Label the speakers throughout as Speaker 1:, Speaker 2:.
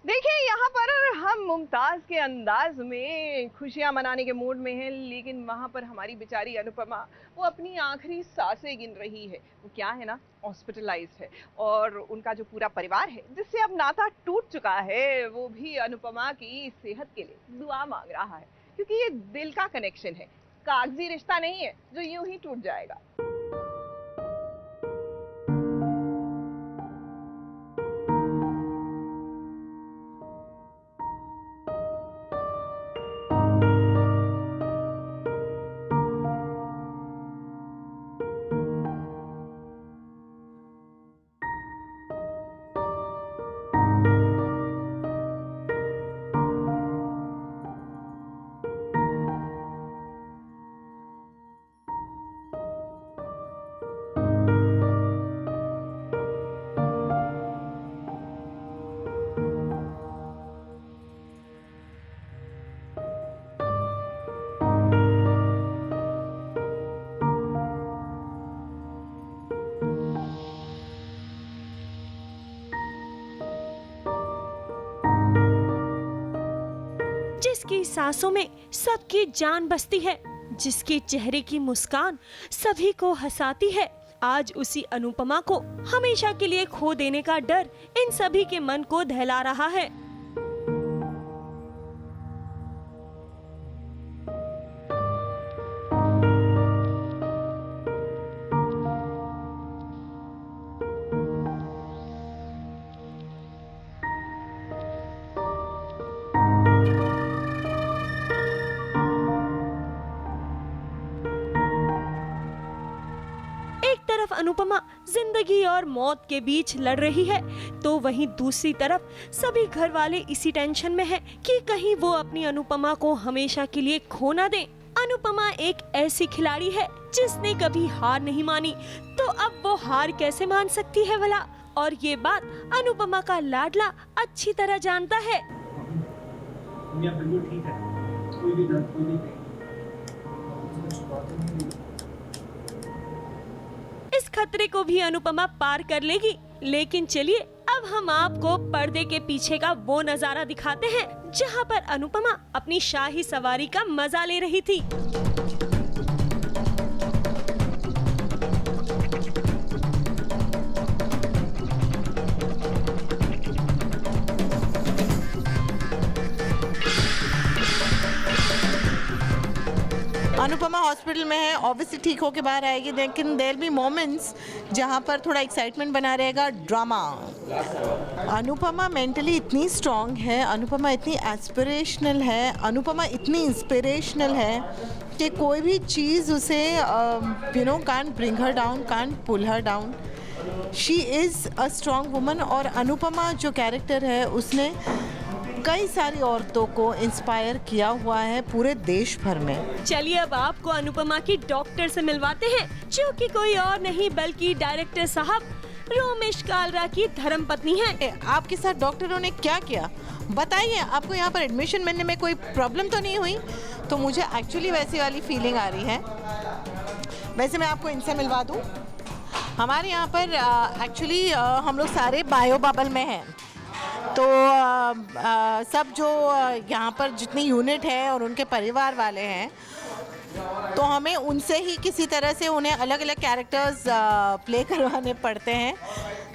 Speaker 1: देखिए, यहाँ पर हम मुमताज के अंदाज में खुशियाँ मनाने के मूड में हैं, लेकिन वहाँ पर हमारी बेचारी अनुपमा वो अपनी आखिरी सांसें गिन रही है। वो क्या है ना, हॉस्पिटलाइज्ड है और उनका जो पूरा परिवार है जिससे अब नाता टूट चुका है, वो भी अनुपमा की सेहत के लिए दुआ मांग रहा है, क्योंकि ये दिल का कनेक्शन है, कागजी रिश्ता नहीं है जो यूं ही टूट जाएगा।
Speaker 2: जिसकी सांसों में सबकी जान बसती है, जिसके चेहरे की मुस्कान सभी को हंसाती है, आज उसी अनुपमा को हमेशा के लिए खो देने का डर इन सभी के मन को दहला रहा है। एक तरफ अनुपमा जिंदगी और मौत के बीच लड़ रही है, तो वहीं दूसरी तरफ सभी घर वाले इसी टेंशन में हैं कि कहीं वो अपनी अनुपमा को हमेशा के लिए खो ना दें। अनुपमा एक ऐसी खिलाड़ी है जिसने कभी हार नहीं मानी, तो अब वो हार कैसे मान सकती है भला? और ये बात अनुपमा का लाडला अच्छी तरह जानता है।
Speaker 3: बिल्कुल ठीक है, कोई भी दर्द कोई नहीं।
Speaker 2: इस खतरे को भी अनुपमा पार कर लेगी, लेकिन चलिए अब हम आपको पर्दे के पीछे का वो नजारा दिखाते हैं जहां पर अनुपमा अपनी शाही सवारी का मजा ले रही थी।
Speaker 4: अनुपमा हॉस्पिटल में है, ऑब्वियसली ठीक होके बाहर आएगी, लेकिन देयर बी मोमेंट्स जहाँ पर थोड़ा एक्साइटमेंट बना रहेगा, ड्रामा। अनुपमा मेंटली इतनी स्ट्रांग है, अनुपमा इतनी एस्पिरेशनल है, अनुपमा इतनी इंस्पिरेशनल है कि कोई भी चीज़ उसे can't bring her down, can't pull her down. She is a strong woman. और अनुपमा जो कैरेक्टर है उसने कई सारी औरतों को इंस्पायर किया हुआ है पूरे देश भर में।
Speaker 2: चलिए अब आपको अनुपमा की डॉक्टर से मिलवाते हैं, जो कि कोई और नहीं बल्कि डायरेक्टर साहब रोमेश कालरा की धर्मपत्नी है।
Speaker 4: आपके साथ डॉक्टरों ने क्या किया बताइए? आपको यहाँ पर एडमिशन मिलने में कोई प्रॉब्लम तो नहीं हुई? तो मुझे एक्चुअली वैसी वाली फीलिंग आ रही है। वैसे मैं आपको इनसे मिलवा दूँ। हमारे यहाँ पर एक्चुअली हम लोग सारे बायो बबल में हैं, तो सब जो यहाँ पर जितनी यूनिट है और उनके परिवार वाले हैं, तो हमें उनसे ही किसी तरह से उन्हें अलग अलग कैरेक्टर्स प्ले करवाने पड़ते हैं।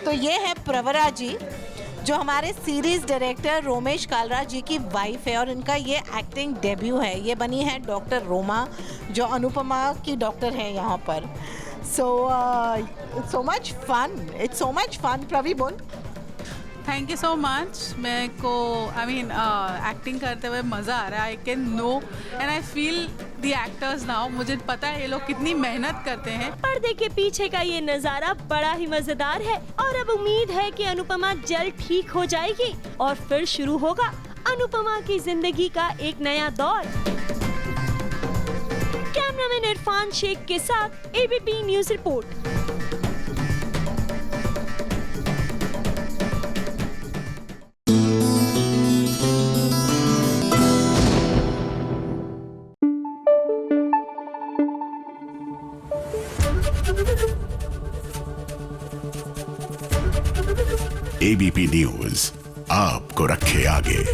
Speaker 4: तो ये है प्रवरा जी, जो हमारे सीरीज़ डायरेक्टर रोमेश कालरा जी की वाइफ है, और इनका ये एक्टिंग डेब्यू है। ये बनी है डॉक्टर रोमा, जो अनुपमा की डॉक्टर है यहाँ पर। It's so much fun. प्रवी बोल।
Speaker 5: Thank you so much. मेरे को एक्टिंग करते हुए मज़ा आ रहा है। I can know and I feel the actors now. मुझे पता है ये लोग कितनी मेहनत करते हैं।
Speaker 2: पर्दे के पीछे का ये नजारा बड़ा ही मजेदार है, और अब उम्मीद है कि अनुपमा जल्द ठीक हो जाएगी और फिर शुरू होगा अनुपमा की जिंदगी का एक नया दौर। कैमरामैन इरफान शेख के साथ ABP news report.
Speaker 6: ABP news आपको रखे आगे।